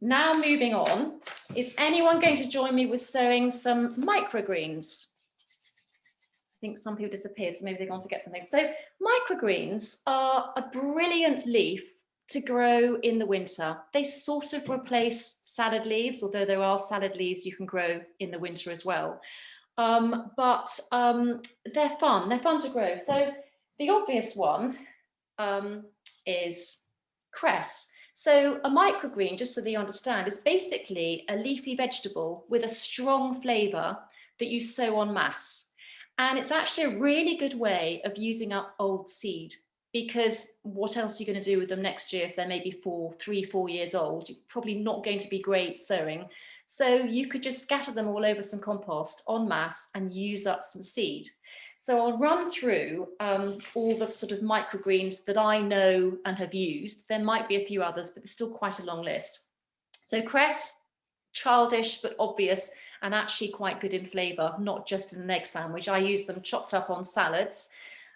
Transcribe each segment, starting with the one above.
Now moving on, is anyone going to join me with sowing some microgreens? I think some people disappeared, so maybe they're going to get something. So microgreens are a brilliant leaf to grow in the winter. They sort of replace salad leaves, although there are salad leaves you can grow in the winter as well. But they're fun to grow. So the obvious one is cress. So a microgreen, just so that you understand, is basically a leafy vegetable with a strong flavour that you sow en masse. And it's actually a really good way of using up old seed, because what else are you going to do with them next year if they're maybe 3, 4 years old? You're probably not going to be great sowing. So you could just scatter them all over some compost en masse and use up some seed. So I'll run through all the sort of microgreens that I know and have used. There might be a few others, but there's still quite a long list. So cress, childish but obvious, and actually quite good in flavour, not just in an egg sandwich. I use them chopped up on salads.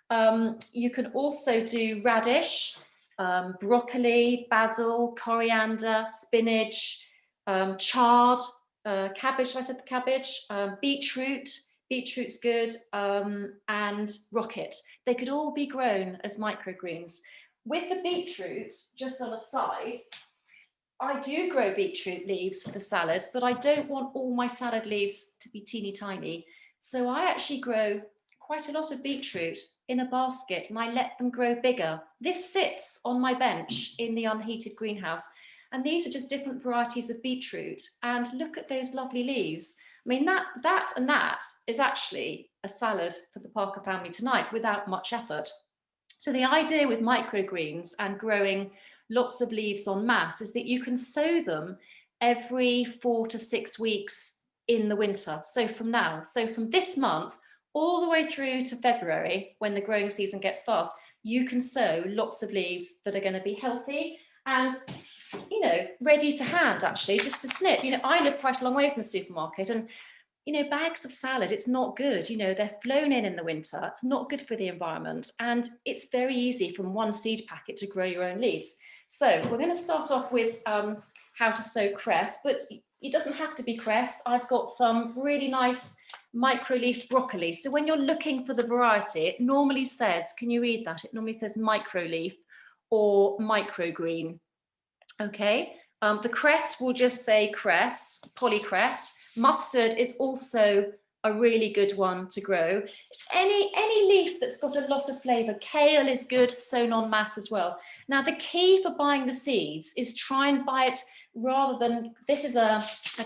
You can also do radish, broccoli, basil, coriander, spinach, chard, cabbage, I said cabbage, beetroot. Beetroot's good, and rocket. They could all be grown as microgreens. With the beetroot, just on a side, I do grow beetroot leaves for the salad, but I don't want all my salad leaves to be teeny tiny. So I actually grow quite a lot of beetroot in a basket and I let them grow bigger. This sits on my bench in the unheated greenhouse. And these are just different varieties of beetroot. And look at those lovely leaves. I mean, that is actually a salad for the Parker family tonight without much effort. So the idea with microgreens and growing lots of leaves en masse is that you can sow them every 4 to 6 weeks in the winter. So from this month all the way through to February, when the growing season gets fast, you can sow lots of leaves that are going to be healthy and, you know, ready to hand, actually, just to snip. You know, I live quite a long way from the supermarket, and you know, bags of salad, it's not good. You know, they're flown in the winter. It's not good for the environment. And it's very easy from one seed packet to grow your own leaves. So we're going to start off with how to sow cress, but it doesn't have to be cress. I've got some really nice micro-leaf broccoli. So when you're looking for the variety, it normally says, can you read that? It normally says micro-leaf or microgreen. Okay, the cress will just say cress, polycress. Mustard is also a really good one to grow. Any leaf that's got a lot of flavour. Kale is good, sown en masse as well. Now, the key for buying the seeds is try and buy it rather than, this is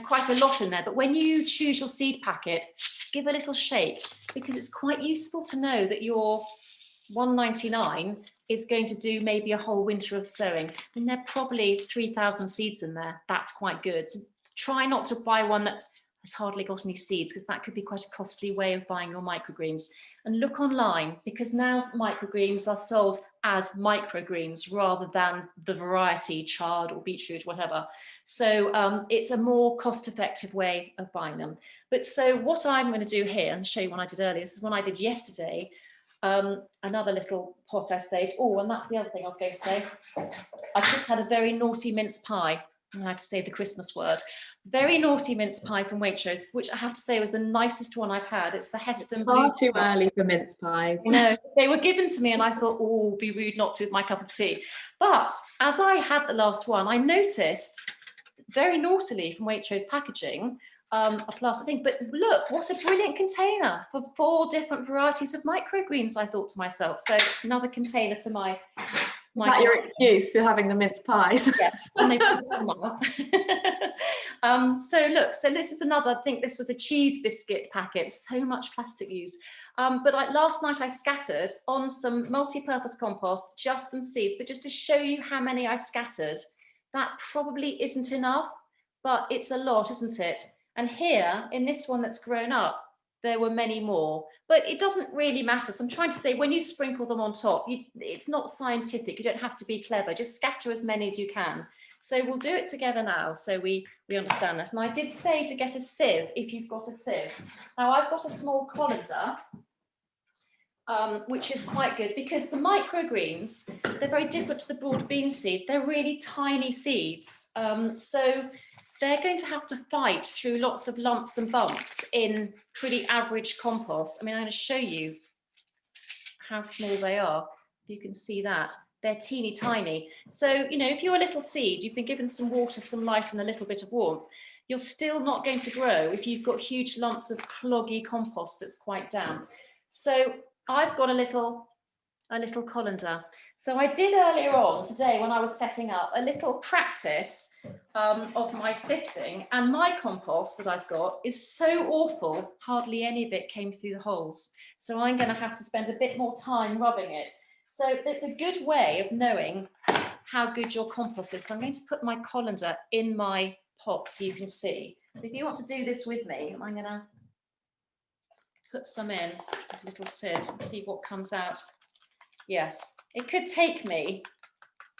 quite a lot in there, but when you choose your seed packet, give a little shake, because it's quite useful to know that your $1.99 is going to do maybe a whole winter of sowing. And there are probably 3,000 seeds in there. That's quite good. So try not to buy one that has hardly got any seeds, because that could be quite a costly way of buying your microgreens. And look online, because now microgreens are sold as microgreens rather than the variety chard or beetroot, whatever. So it's a more cost-effective way of buying them. But so what I'm going to do here and show you one I did earlier, this is one I did yesterday. Another little pot I saved. Oh, and that's the other thing I was going to say. I just had a very naughty mince pie. I had to say the Christmas word. Very naughty mince pie from Waitrose, which I have to say was the nicest one I've had. It's the Heston Blue. Far too early for mince pies. No, they were given to me and I thought, oh, be rude not to with my cup of tea. But as I had the last one, I noticed very naughtily from Waitrose packaging, a plastic thing, but look, what a brilliant container for 4 different varieties of microgreens, I thought to myself. So another container to my Is that your excuse for having the mince pies? Yeah. So look, so this is another, I think this was a cheese biscuit packet, so much plastic used. But last night I scattered on some multi-purpose compost, just some seeds, but just to show you how many I scattered. That probably isn't enough, but it's a lot, isn't it? And here, in this one that's grown up, there were many more, but it doesn't really matter. So I'm trying to say, when you sprinkle them on top, it's not scientific. You don't have to be clever. Just scatter as many as you can. So we'll do it together now, so we understand that. And I did say to get a sieve if you've got a sieve. Now I've got a small colander. which is quite good because the microgreens, they're very different to the broad bean seed. They're really tiny seeds. So they're going to have to fight through lots of lumps and bumps in pretty average compost. I mean, I'm going to show you how small they are. You can see that. They're teeny tiny. So, you know, if you're a little seed, you've been given some water, some light and a little bit of warmth, you're still not going to grow if you've got huge lumps of cloggy compost that's quite damp. So I've got a little colander. So I did earlier on today when I was setting up a little practice of my sifting, and my compost that I've got is so awful, hardly any of it came through the holes. So I'm going to have to spend a bit more time rubbing it. So it's a good way of knowing how good your compost is. So I'm going to put my colander in my pot so you can see. So if you want to do this with me, I'm going to put some in a little sieve and see what comes out. Yes, it could take me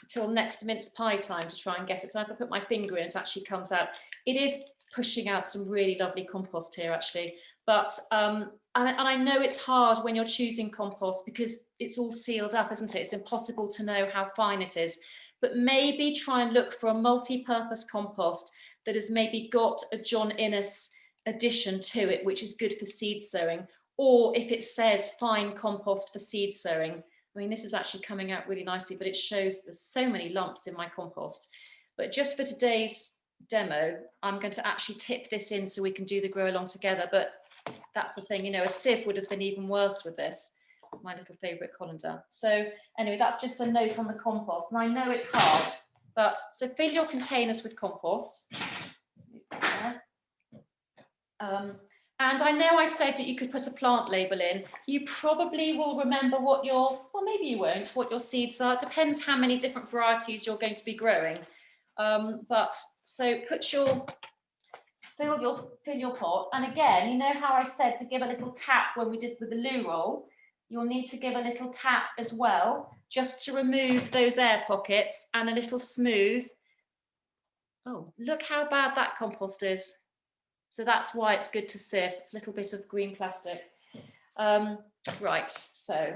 till next mince pie time to try and get it. So if I put my finger in, it actually comes out. It is pushing out some really lovely compost here, actually. But and I know it's hard when you're choosing compost because it's all sealed up, isn't it? It's impossible to know how fine it is. But maybe try and look for a multi-purpose compost that has maybe got a John Innes addition to it, which is good for seed sowing. Or if it says fine compost for seed sowing. I mean, this is actually coming out really nicely, but it shows there's so many lumps in my compost. But just for today's demo, I'm going to actually tip this in so we can do the grow along together. But that's the thing, you know, a sieve would have been even worse with this, my little favourite colander. So anyway, that's just a note on the compost. And I know it's hard, but so fill your containers with compost. And I know I said that you could put a plant label in. You probably will remember what your, well, maybe you won't, what your seeds are. It depends how many different varieties you're going to be growing. But so put your, fill your pot. And again, you know how I said to give a little tap when we did with the loo roll? You'll need to give a little tap as well, just to remove those air pockets and a little smooth. Oh, look how bad that compost is. So that's why it's good to sieve. It's a little bit of green plastic. Right, so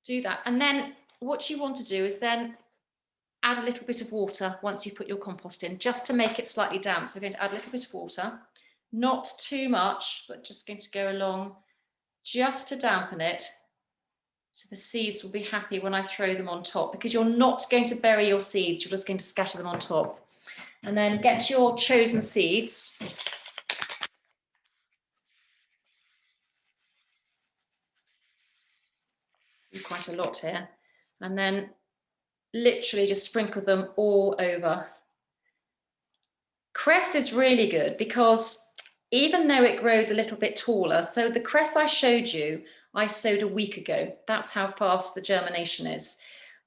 do that. And then what you want to do is then add a little bit of water once you put your compost in, just to make it slightly damp. So we're going to add a little bit of water, not too much, but just going to go along just to dampen it. So the seeds will be happy when I throw them on top, because you're not going to bury your seeds, you're just going to scatter them on top. And then get your chosen seeds. Quite a lot here. And then literally just sprinkle them all over. Cress is really good because even though it grows a little bit taller, so the cress I showed you, I sowed a week ago. That's how fast the germination is.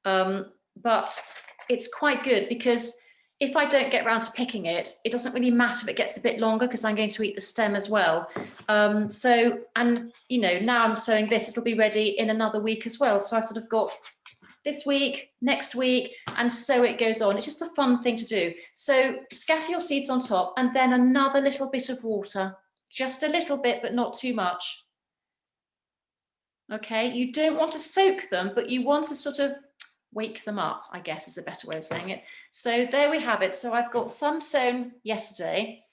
But it's quite good because if I don't get around to picking it, it doesn't really matter if it gets a bit longer because I'm going to eat the stem as well. So, and you know, now I'm sowing this, it'll be ready in another week as well. So I've sort of got this week, next week, and so it goes on. It's just a fun thing to do. So scatter your seeds on top and then another little bit of water, just a little bit, but not too much. Okay, you don't want to soak them, but you want to sort of wake them up, I guess is a better way of saying it. So there we have it. So I've got some sown yesterday,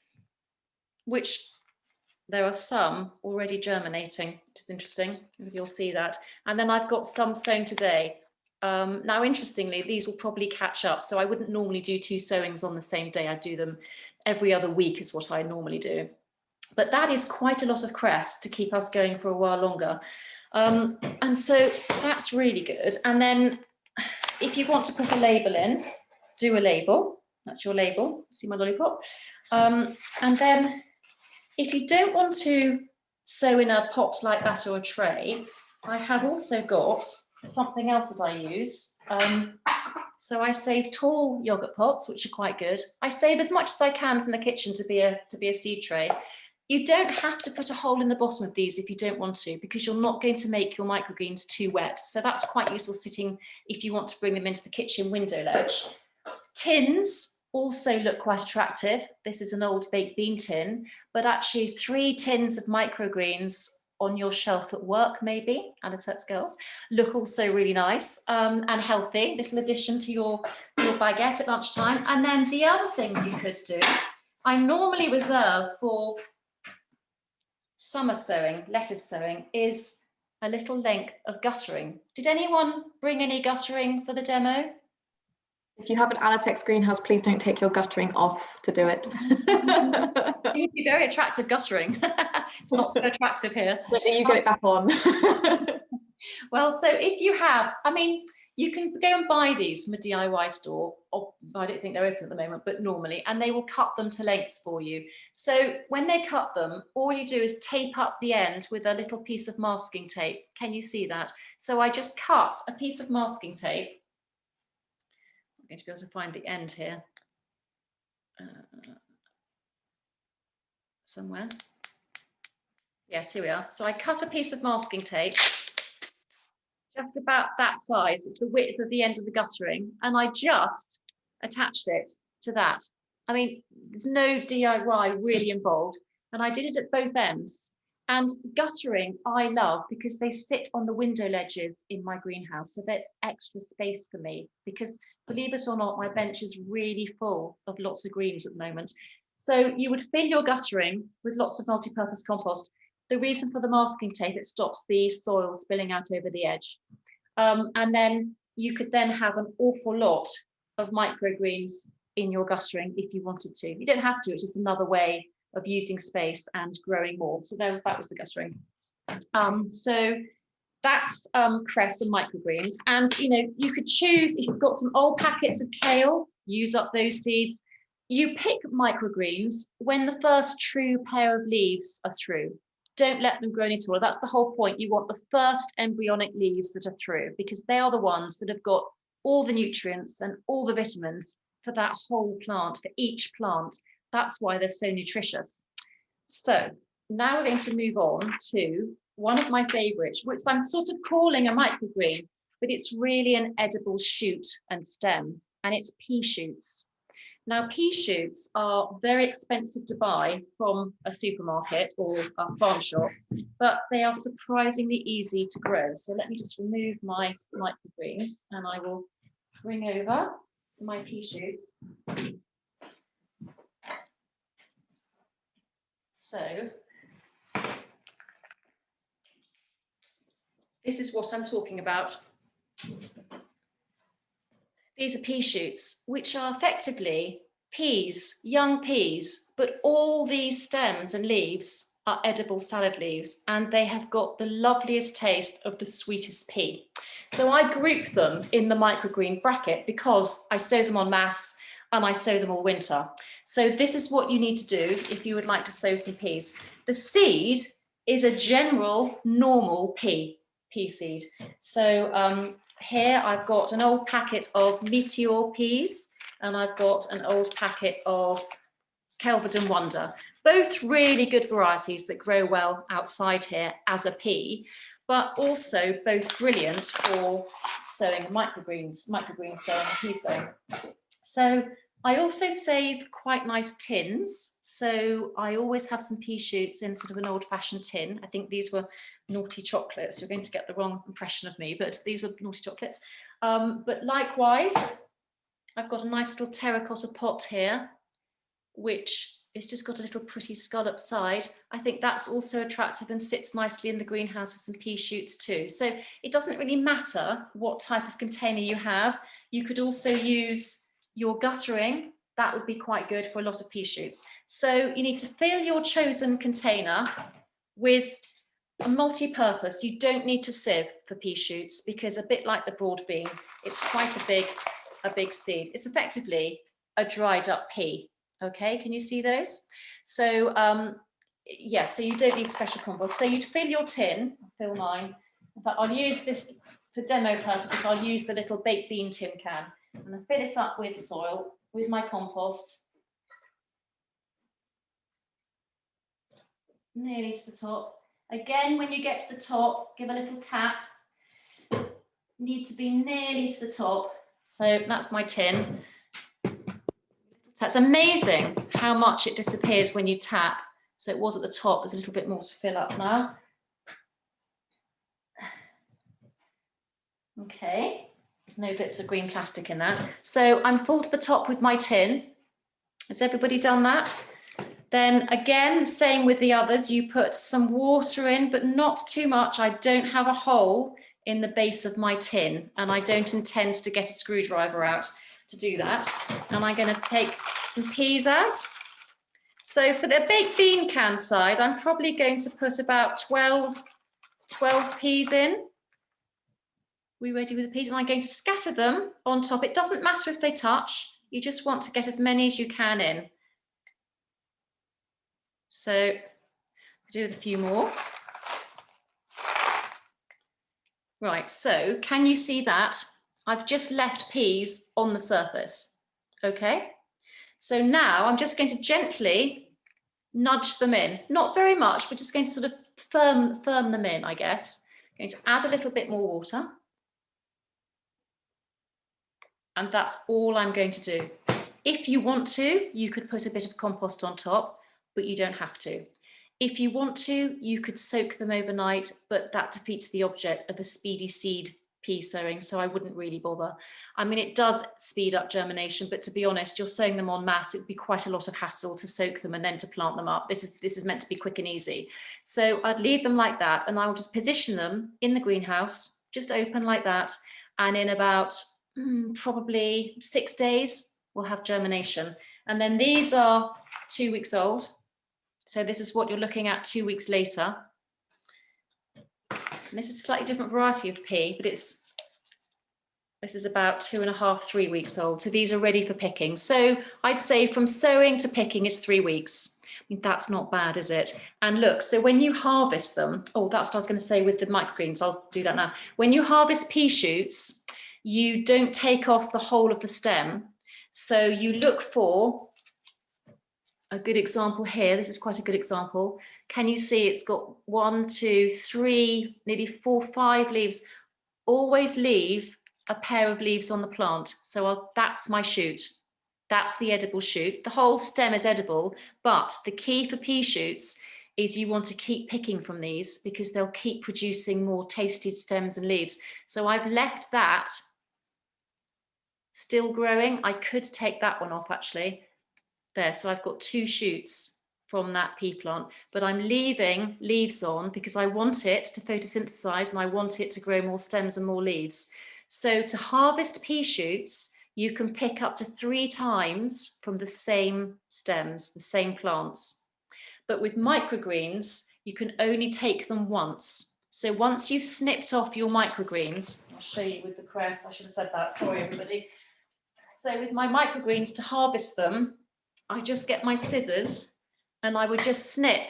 which there are some already germinating, which is interesting. You'll see that. And then I've got some sown today. Now, interestingly, these will probably catch up. So I wouldn't normally do 2 sowings on the same day. I do them every other week is what I normally do. But that is quite a lot of cress to keep us going for a while longer. And so that's really good. And then if you want to put a label in, do a label. That's your label. See my lollipop? And then if you don't want to sow in a pot like that or a tray, I have also got something else that I use. So I save tall yogurt pots, which are quite good. I save as much as I can from the kitchen to be a seed tray. You don't have to put a hole in the bottom of these if you don't want to, because you're not going to make your microgreens too wet. So that's quite useful sitting if you want to bring them into the kitchen window ledge. Tins also look quite attractive. This is an old baked bean tin, but actually 3 tins of microgreens on your shelf at work, maybe, Alitex girls, look also really nice and healthy, little addition to your baguette at lunchtime. And then the other thing you could do, I normally reserve for summer sowing, lettuce sowing, is a little length of guttering. Did anyone bring any guttering for the demo? If you have an Alitex greenhouse, please don't take your guttering off to do it. It would be very attractive guttering. It's not so attractive here. But you get it back on. Well, so if you have, I mean, you can go and buy these from a DIY store, or I don't think they're open at the moment, but normally, and they will cut them to lengths for you. So when they cut them, all you do is tape up the end with a little piece of masking tape. Can you see that? So I just cut a piece of masking tape. I'm going to be able to find the end here. Somewhere. Yes, here we are. So I cut a piece of masking tape, just about that size. It's the width of the end of the guttering, and I just attached it to that. I mean, there's no DIY really involved, and I did it at both ends. And guttering I love because they sit on the window ledges in my greenhouse, so that's extra space for me, because believe it or not, my bench is really full of lots of greens at the moment. So you would fill your guttering with lots of multi-purpose compost. The reason for the masking tape, it stops the soil spilling out over the edge. And then you could then have an awful lot of microgreens in your guttering if you wanted to. You don't have to, it's just another way of using space and growing more. So that was the guttering. So that's cress and microgreens. And you could choose, if you've got some old packets of kale, use up those seeds. You pick microgreens when the first true pair of leaves are through. Don't let them grow any taller. That's the whole point. You want the first embryonic leaves that are through, because they are the ones that have got all the nutrients and all the vitamins for that whole plant, for each plant. That's why they're so nutritious. So now we're going to move on to one of my favorites, which I'm sort of calling a microgreen, but it's really an edible shoot and stem, and it's pea shoots. Now, pea shoots are very expensive to buy from a supermarket or a farm shop, but they are surprisingly easy to grow. So let me just remove my microgreens and I will bring over my pea shoots. So this is what I'm talking about. These are pea shoots, which are effectively peas, young peas, but all these stems and leaves are edible salad leaves, and they have got the loveliest taste of the sweetest pea. So I group them in the microgreen bracket because I sow them en masse and I sow them all winter. So this is what you need to do if you would like to sow some peas. The seed is a general normal pea seed. So here I've got an old packet of Meteor peas and I've got an old packet of Kelvedon Wonder. Both really good varieties that grow well outside here as a pea, but also both brilliant for sowing microgreens sowing, pea sowing. So I also save quite nice tins. So I always have some pea shoots in sort of an old-fashioned tin. I think these were naughty chocolates. You're going to get the wrong impression of me, but these were naughty chocolates. But likewise, I've got a nice little terracotta pot here, which has just got a little pretty scallop side. I think that's also attractive and sits nicely in the greenhouse with some pea shoots too. So it doesn't really matter what type of container you have. You could also use your guttering. That would be quite good for a lot of pea shoots. So you need to fill your chosen container with a multi-purpose. You don't need to sieve for pea shoots because, a bit like the broad bean, it's quite a big seed. It's effectively a dried up pea. Okay, can you see those? So yes, so you don't need special compost. So you'd fill your tin. I'll fill mine. In fact, I'll use this for demo purposes. I'll use the little baked bean tin can and I'll fill it up with soil, with my compost, nearly to the top. Again, when you get to the top, give a little tap. Need to be nearly to the top. So that's my tin. That's amazing how much it disappears when you tap. So it was at the top, there's a little bit more to fill up now. Okay, no bits of green plastic in that. So I'm full to the top with my tin. Has everybody done that? Then again, same with the others, you put some water in, but not too much. I don't have a hole in the base of my tin, and I don't intend to get a screwdriver out to do that. And I'm going to take some peas out. So for the baked bean can side, I'm probably going to put about 12 peas in. We ready with the peas? And I'm going to scatter them on top. It doesn't matter if they touch. You just want to get as many as you can in. So do a few more. Right, so can you see that? I've just left peas on the surface, okay? So now I'm just going to gently nudge them in. Not very much, but just going to sort of firm them in, I guess. I'm going to add a little bit more water. And that's all I'm going to do. If you want to, you could put a bit of compost on top, but you don't have to. If you want to, you could soak them overnight, but that defeats the object of a speedy seed pea sowing, so I wouldn't really bother. I mean, it does speed up germination, but to be honest, you're sowing them en masse. It would be quite a lot of hassle to soak them and then to plant them up. This is meant to be quick and easy. So I'd leave them like that, and I'll just position them in the greenhouse, just open like that, and in about probably 6 days, we'll have germination. And then these are 2 weeks old. So this is what you're looking at 2 weeks later. And this is a slightly different variety of pea, but this is about 2.5, 3 weeks old. So these are ready for picking. So I'd say from sowing to picking is 3 weeks. I mean, that's not bad, is it? And look, so when you harvest them, oh, that's what I was going to say with the microgreens. I'll do that now. When you harvest pea shoots, you don't take off the whole of the stem. So you look for a good example here. This is quite a good example. Can you see it's got 1, 2, 3, nearly 4, 5 leaves. Always leave a pair of leaves on the plant. So that's my shoot. That's the edible shoot. The whole stem is edible, but the key for pea shoots is you want to keep picking from these because they'll keep producing more tasty stems and leaves. So I've left that still growing. I could take that one off actually. There, so I've got 2 shoots from that pea plant, but I'm leaving leaves on because I want it to photosynthesize and I want it to grow more stems and more leaves. So to harvest pea shoots, you can pick up to 3 times from the same stems, the same plants. But with microgreens, you can only take them once. So once you've snipped off your microgreens, I'll show you with the press, I should have said that, sorry everybody. So with my microgreens, to harvest them, I just get my scissors and I would just snip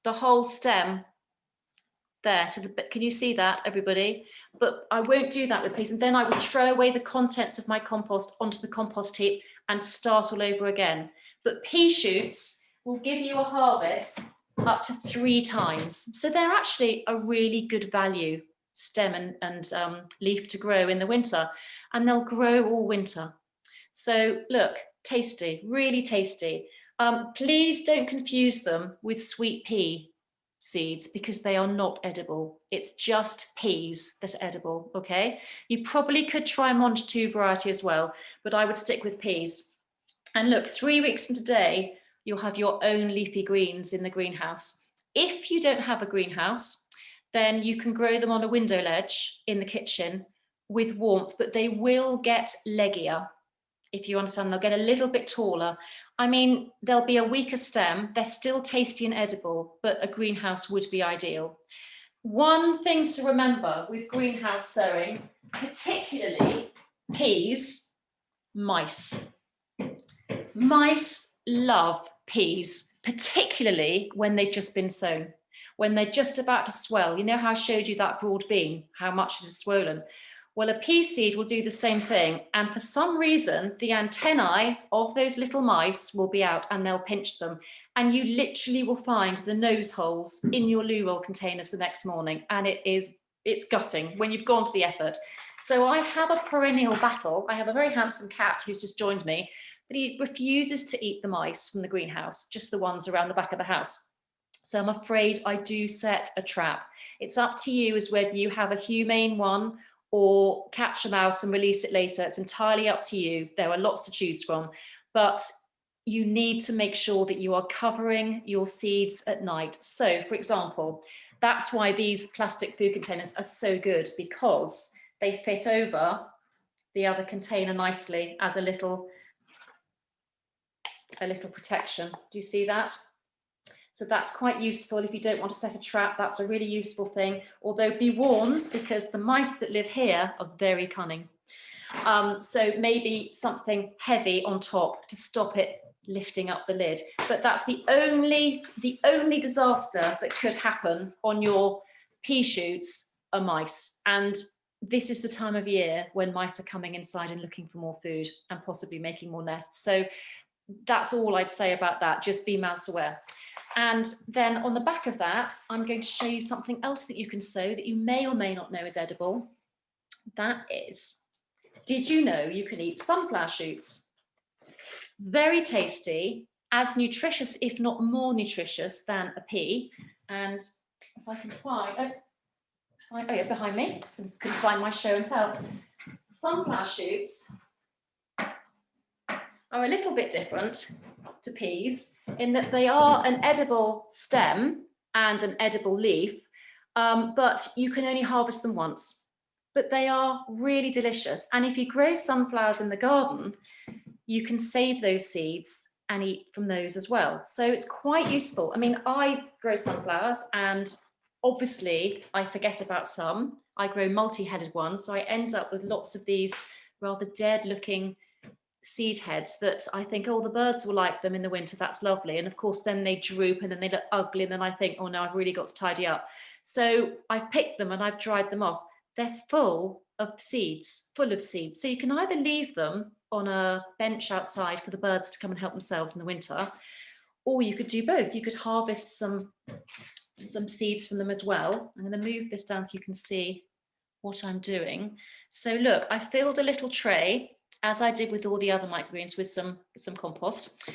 the whole stem there to the, can you see that everybody? But I won't do that with peas, and then I would throw away the contents of my compost onto the compost heap and start all over again. But pea shoots will give you a harvest up to 3 times. So they're actually a really good value stem and leaf to grow in the winter, and they'll grow all winter. So look, tasty, really tasty. Please don't confuse them with sweet pea seeds because they are not edible. It's just peas that are edible, okay? You probably could try Monge variety as well, but I would stick with peas. And look, 3 weeks from today, you'll have your own leafy greens in the greenhouse. If you don't have a greenhouse, then you can grow them on a window ledge in the kitchen with warmth, but they will get leggier. If you understand, they'll get a little bit taller. I mean, there'll be a weaker stem. They're still tasty and edible, but a greenhouse would be ideal. One thing to remember with greenhouse sowing, particularly peas, mice. Mice love peas, particularly when they've just been sown, when they're just about to swell. You know how I showed you that broad bean, how much it is swollen? Well, a pea seed will do the same thing. And for some reason, the antennae of those little mice will be out and they'll pinch them. And you literally will find the nose holes in your loo roll containers the next morning. And it's gutting when you've gone to the effort. So I have a perennial battle. I have a very handsome cat who's just joined me, but he refuses to eat the mice from the greenhouse, just the ones around the back of the house. So I'm afraid I do set a trap. It's up to you as whether you have a humane one or catch a mouse and release it later. It's entirely up to you. There are lots to choose from, but you need to make sure that you are covering your seeds at night. So, for example, that's why these plastic food containers are so good, because they fit over the other container nicely as a little protection. Do you see that? So that's quite useful if you don't want to set a trap. That's a really useful thing. Although be warned, because the mice that live here are very cunning. So maybe something heavy on top to stop it lifting up the lid. But that's the only disaster that could happen on your pea shoots are mice. And this is the time of year when mice are coming inside and looking for more food and possibly making more nests. So that's all I'd say about that. Just be mouse aware. And then on the back of that, I'm going to show you something else that you can sow that you may or may not know is edible. That is, did you know you can eat sunflower shoots? Very tasty, as nutritious, if not more nutritious than a pea. And if I can find, oh yeah, behind me, so you can find my show and tell. Sunflower shoots are a little bit different to peas in that they are an edible stem and an edible leaf, but you can only harvest them once. But they are really delicious. And if you grow sunflowers in the garden, you can save those seeds and eat from those as well. So it's quite useful. I mean, I grow sunflowers and obviously I forget about some. I grow multi-headed ones, so I end up with lots of these rather dead looking seed heads that I think, oh, the birds will like them in the winter, that's lovely. And of course, then they droop and then they look ugly. And then I think, oh no, I've really got to tidy up. So I've picked them and I've dried them off. They're full of seeds. So you can either leave them on a bench outside for the birds to come and help themselves in the winter, or you could do both. You could harvest some seeds from them as well. I'm going to move this down so you can see what I'm doing. So look, I filled a little tray, as I did with all the other microgreens, with some compost,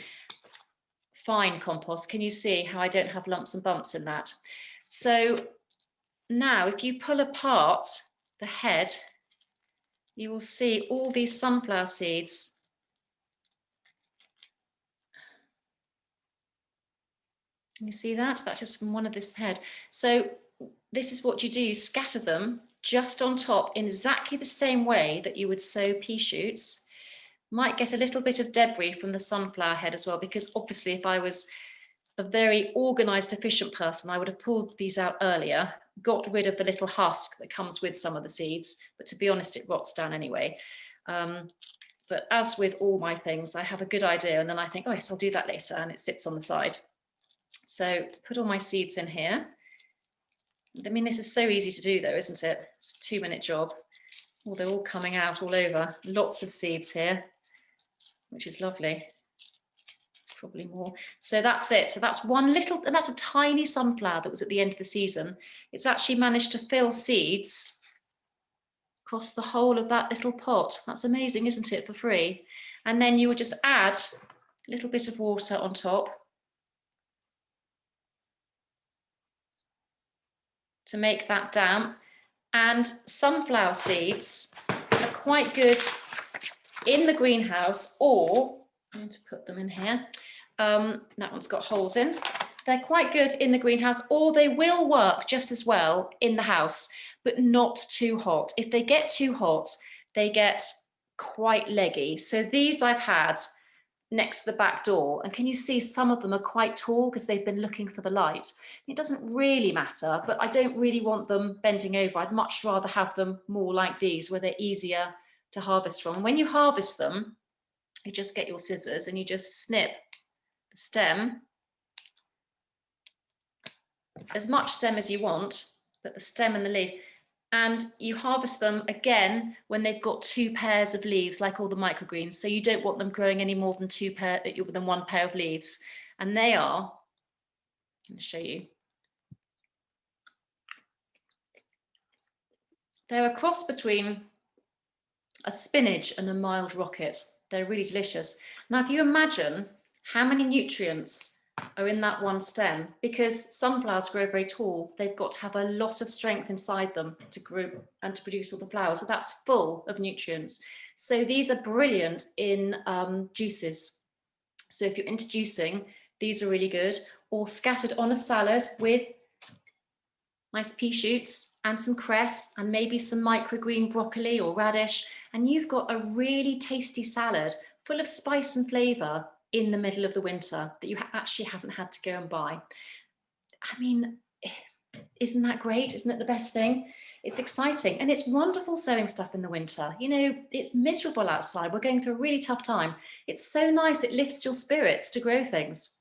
fine compost. Can you see how I don't have lumps and bumps in that? So now if you pull apart the head, you will see all these sunflower seeds. Can you see that? That's just from one of this head. So this is what you do, you scatter them just on top in exactly the same way that you would sow pea shoots. Might get a little bit of debris from the sunflower head as well, because obviously if I was a very organized, efficient person, I would have pulled these out earlier, got rid of the little husk that comes with some of the seeds, but to be honest, it rots down anyway. But as with all my things, I have a good idea and then I think, oh yes, I'll do that later, and it sits on the side. So put all my seeds in here. I mean, this is so easy to do though, isn't it? It's a 2-minute job. Oh, they're all coming out all over. Lots of seeds here, which is lovely. It's probably more. So that's it. So that's one little, and that's a tiny sunflower that was at the end of the season. It's actually managed to fill seeds across the whole of that little pot. That's amazing, isn't it, for free? And then you would just add a little bit of water on top to make that damp. And sunflower seeds are quite good in the greenhouse, or I'm going to put them in here. That one's got holes in. They're quite good in the greenhouse, or they will work just as well in the house, but not too hot. If they get too hot, they get quite leggy. So these I've had next to the back door, and can you see some of them are quite tall because they've been looking for the light. It doesn't really matter, but I don't really want them bending over. I'd much rather have them more like these, where they're easier to harvest from. When you harvest them, you just get your scissors and you just snip the stem, as much stem as you want, but the stem and the leaf, and you harvest them again when they've got 2 pairs of leaves, like all the microgreens. So you don't want them growing any more than 1 pair of leaves. And they are, I'm going to show you. They're a cross between a spinach and a mild rocket. They're really delicious. Now, if you imagine how many nutrients are in that one stem, because sunflowers grow very tall. They've got to have a lot of strength inside them to grow and to produce all the flowers. So that's full of nutrients. So these are brilliant in juices. So if you're into juicing, these are really good. Or scattered on a salad with nice pea shoots and some cress and maybe some microgreen broccoli or radish. And you've got a really tasty salad full of spice and flavour in the middle of the winter that you actually haven't had to go and buy. I mean, isn't that great? Isn't it the best thing? It's exciting, and it's wonderful sowing stuff in the winter. You know, it's miserable outside. We're going through a really tough time. It's so nice. It lifts your spirits to grow things.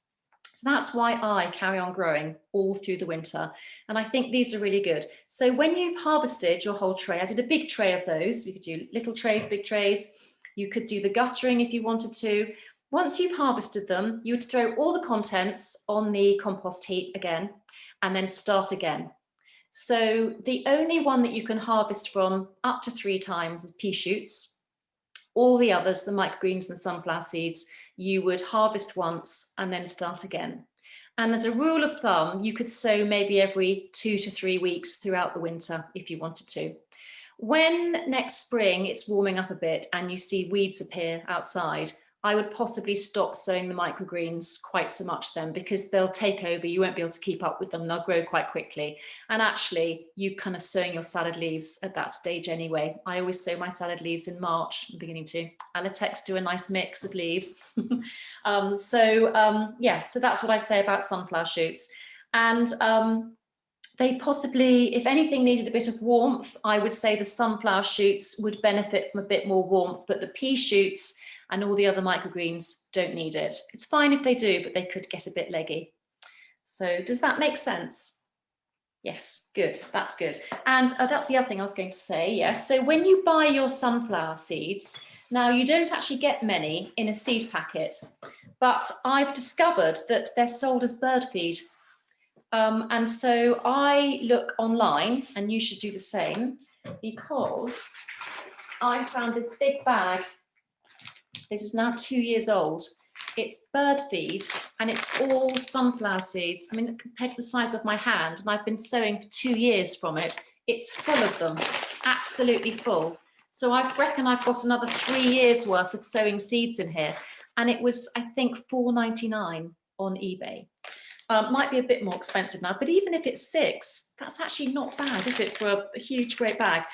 So that's why I carry on growing all through the winter. And I think these are really good. So when you've harvested your whole tray, I did a big tray of those. You could do little trays, big trays. You could do the guttering if you wanted to. Once you've harvested them, you would throw all the contents on the compost heap again, and then start again. So the only one that you can harvest from up to 3 times is pea shoots. All the others, the microgreens and sunflower seeds, you would harvest once and then start again. And as a rule of thumb, you could sow maybe every 2 to 3 weeks throughout the winter if you wanted to. When next spring it's warming up a bit and you see weeds appear outside, I would possibly stop sowing the microgreens quite so much then, because they'll take over. You won't be able to keep up with them. They'll grow quite quickly. And actually, you kind of sowing your salad leaves at that stage anyway. I always sow my salad leaves in March. I'm beginning to. Alitex do a nice mix of leaves. Yeah, so that's what I'd say about sunflower shoots. And they possibly, if anything needed a bit of warmth, I would say the sunflower shoots would benefit from a bit more warmth, but the pea shoots and all the other microgreens don't need it. It's fine if they do, but they could get a bit leggy. So does that make sense? Yes, good, that's good. And that's the other thing I was going to say, yes. So when you buy your sunflower seeds, now you don't actually get many in a seed packet, but I've discovered that they're sold as bird feed. And so I look online, and you should do the same, because I found this big bag. This is now 2 years old. It's bird feed, and it's all sunflower seeds. I mean, compared to the size of my hand, and I've been sowing for 2 years from it, it's full of them, absolutely full. So I reckon I've got another 3 years worth of sowing seeds in here. And it was, I think, £4.99 on eBay. Might be a bit more expensive now, but even if it's 6, that's actually not bad, is it, for a huge, great bag?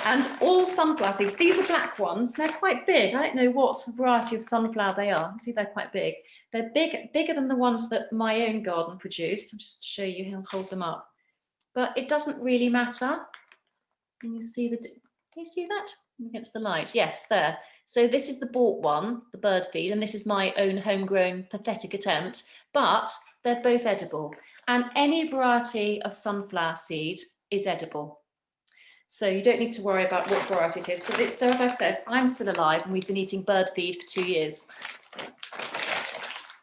And all sunflower seeds, these are black ones, they're quite big. I don't know what variety of sunflower they are. See, they're quite big. They're bigger than the ones that my own garden produced. I'll just show you, I'll hold them up. But it doesn't really matter. Can you see can you see that against the light? Yes, there. So this is the bought one, the bird feed, and this is my own homegrown pathetic attempt, but they're both edible. And any variety of sunflower seed is edible. So you don't need to worry about what variety it is. So as I said, I'm still alive, and we've been eating bird feed for 2 years.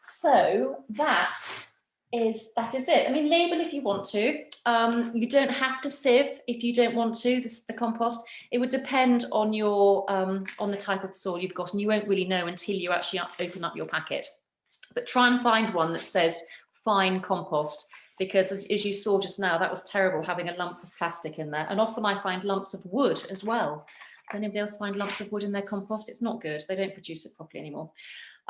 So that is it. I mean, label if you want to. You don't have to sieve if you don't want to. The compost. It would depend on your on the type of soil you've got, and you won't really know until you actually open up your packet. But try and find one that says fine compost, because as you saw just now, that was terrible, having a lump of plastic in there. And often I find lumps of wood as well. Does anybody else find lumps of wood in their compost? It's not good. They don't produce it properly anymore.